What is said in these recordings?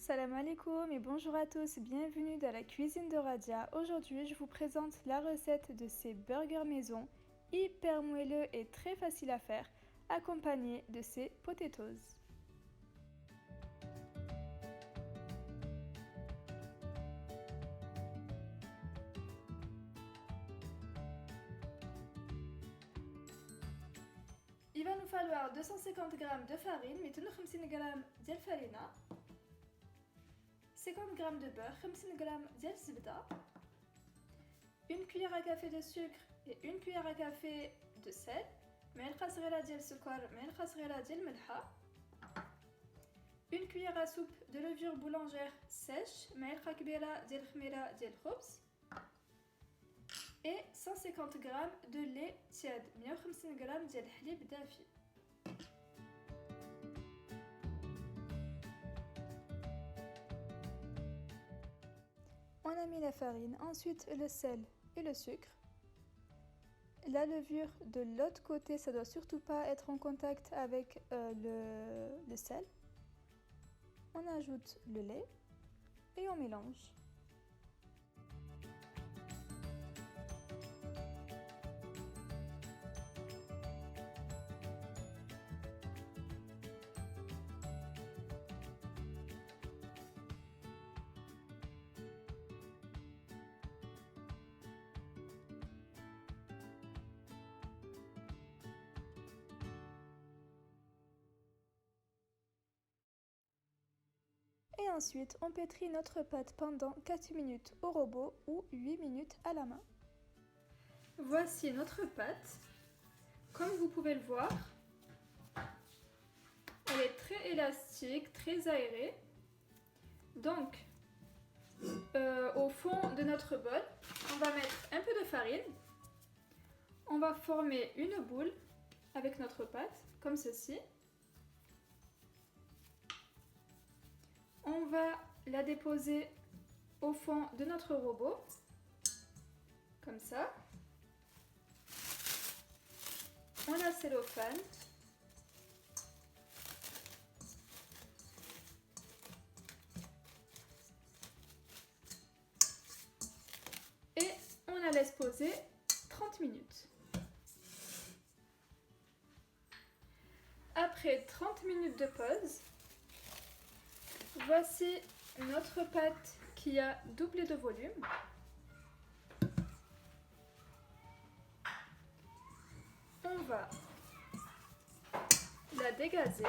salam alaikum et bonjour à tous, bienvenue dans la cuisine de Radia. Aujourd'hui, je vous présente la recette de ces burgers maison, hyper moelleux et très facile à faire, accompagnés de ces potatoes. Il va nous falloir 250 g de farine, 250 g de farina, 50 g de beurre, 50 g de zibda, une cuillère à café de sucre et une cuillère à café de sel, معلقة صغيرة ديال السكر، معلقة صغيرة ديال الملحة، une cuillère à soupe de levure boulangère sèche، معلقة كبيرة ديال الخميرة ديال الخبز، et 150 g de lait tiède، 150 g ديال الحليب دافي. On a mis la farine, ensuite le sel et le sucre. La levure de l'autre côté, ça doit surtout pas être en contact avec le sel. On ajoute le lait et on mélange. Et ensuite, on pétrit notre pâte pendant 4 minutes au robot ou 8 minutes à la main. Voici notre pâte. Comme vous pouvez le voir, elle est très élastique, très aérée. Donc, au fond de notre bol, on va mettre un peu de farine. On va former une boule avec notre pâte, comme ceci. On va la déposer au fond de notre robot, comme ça. On la cellophane. Et on la laisse poser 30 minutes. Après 30 minutes de pause, voici notre pâte qui a doublé de volume. On va la dégazer.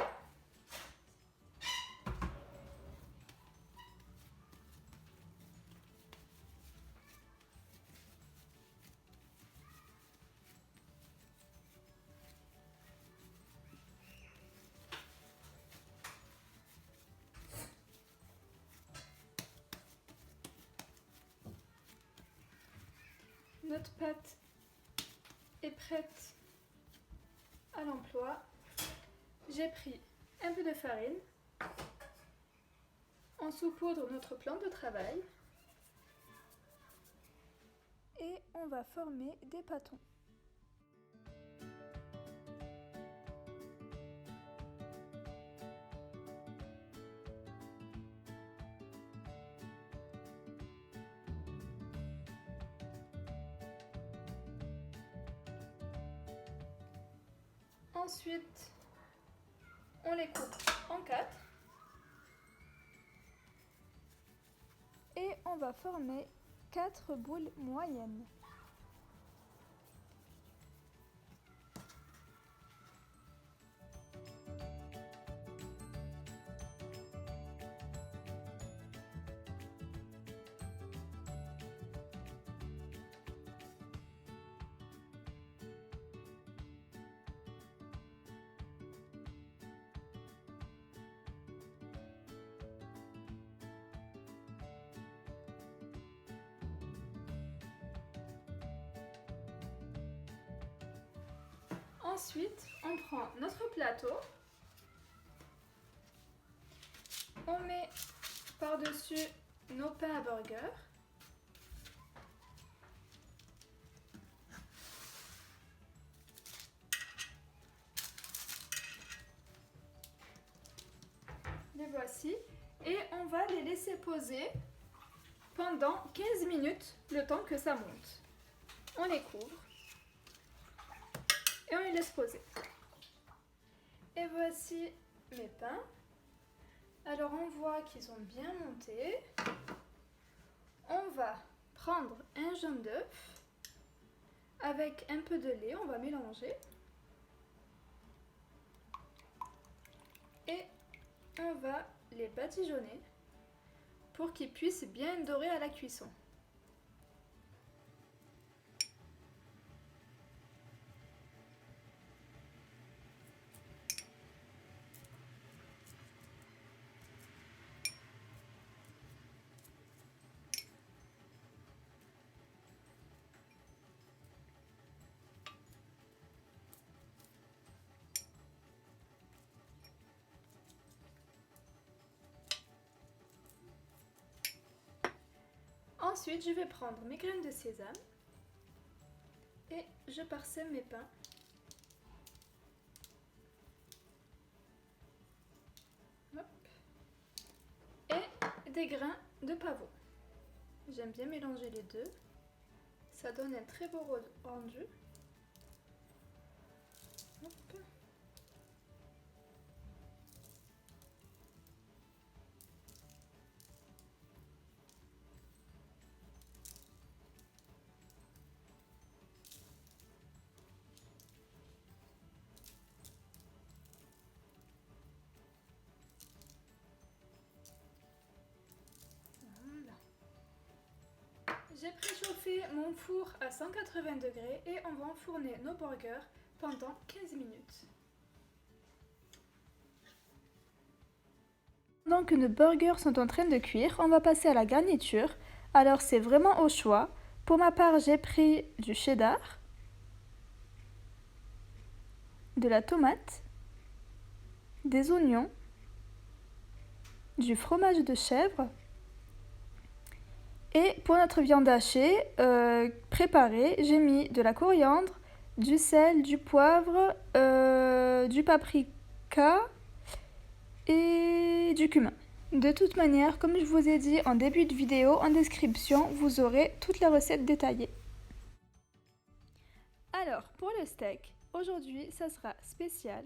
Notre pâte est prête à l'emploi. J'ai pris un peu de farine. On saupoudre notre plan de travail. Et on va former des pâtons. Ensuite, on les coupe en 4 et on va former 4 boules moyennes. Ensuite, on prend notre plateau, on met par-dessus nos pains à burger. Les voici. Et on va les laisser poser pendant 15 minutes, le temps que ça monte. On les couvre et on les laisse poser. Et voici mes pains. Alors on voit qu'ils ont bien monté. On va prendre un jaune d'œuf avec un peu de lait, on va mélanger. Et on va les badigeonner pour qu'ils puissent bien dorer à la cuisson. Ensuite, je vais prendre mes graines de sésame et je parsème mes pains. Hop. Et des grains de pavot. J'aime bien mélanger les deux. Ça donne un très beau rendu. Hop. J'ai préchauffé mon four à 180 degrés et on va enfourner nos burgers pendant 15 minutes. Pendant que nos burgers sont en train de cuire, on va passer à la garniture. Alors c'est vraiment au choix. Pour ma part, j'ai pris du cheddar, de la tomate, des oignons, du fromage de chèvre. Et pour notre viande hachée préparée, j'ai mis de la coriandre, du sel, du poivre, du paprika et du cumin. De toute manière, comme je vous ai dit en début de vidéo, en description, vous aurez toutes les recettes détaillées. Alors, pour le steak, aujourd'hui, ça sera spécial.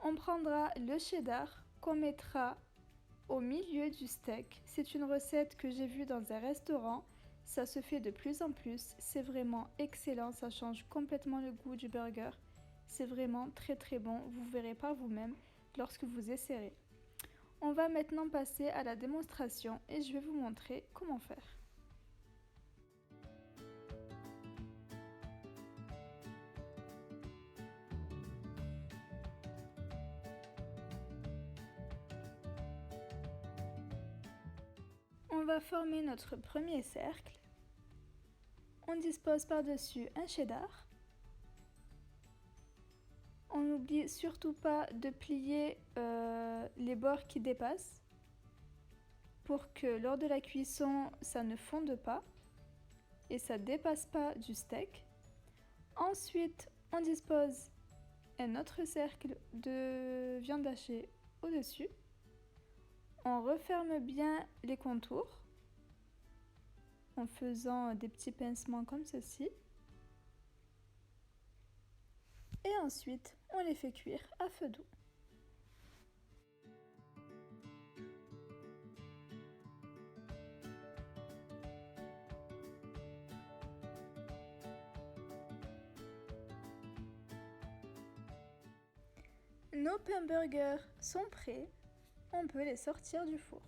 On prendra le cheddar qu'on mettra au milieu du steak. C'est une recette que j'ai vue dans un restaurant. Ça se fait de plus en plus. C'est vraiment excellent. Ça change complètement le goût du burger. C'est vraiment très très bon. Vous verrez par vous-même lorsque vous essaierez. On va maintenant passer à la démonstration et je vais vous montrer comment faire. On va former notre premier cercle. On dispose par-dessus un cheddar. On n'oublie surtout pas de plier les bords qui dépassent pour que lors de la cuisson, ça ne fonde pas et ça ne dépasse pas du steak. Ensuite, on dispose un autre cercle de viande hachée au-dessus. On referme bien les contours en faisant des petits pincements comme ceci. Et ensuite, on les fait cuire à feu doux. Nos pains burgers sont prêts. On peut les sortir du four.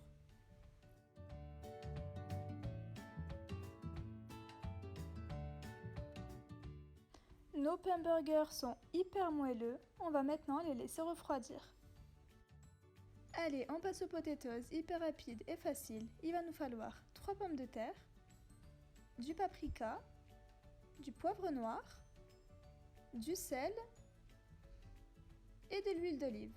Nos pains burgers sont hyper moelleux. On va maintenant les laisser refroidir. Allez, on passe aux potatoes, hyper rapide et facile. Il va nous falloir 3 pommes de terre, du paprika, du poivre noir, du sel et de l'huile d'olive.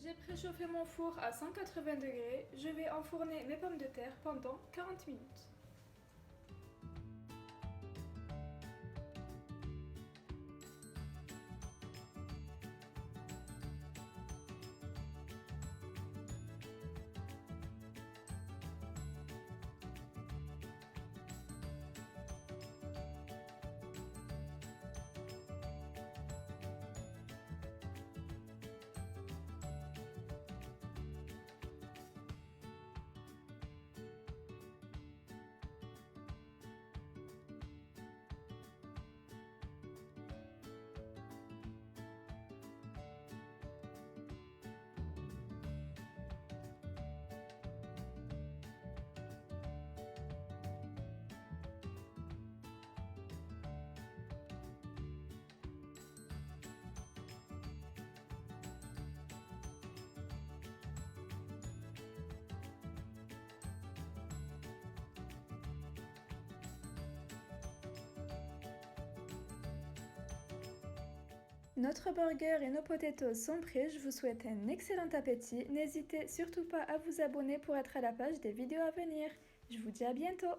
J'ai préchauffé mon four à 180 degrés. Je vais enfourner mes pommes de terre pendant 40 minutes. Notre burger et nos potatoes sont prêts, je vous souhaite un excellent appétit. N'hésitez surtout pas à vous abonner pour être à la page des vidéos à venir. Je vous dis à bientôt!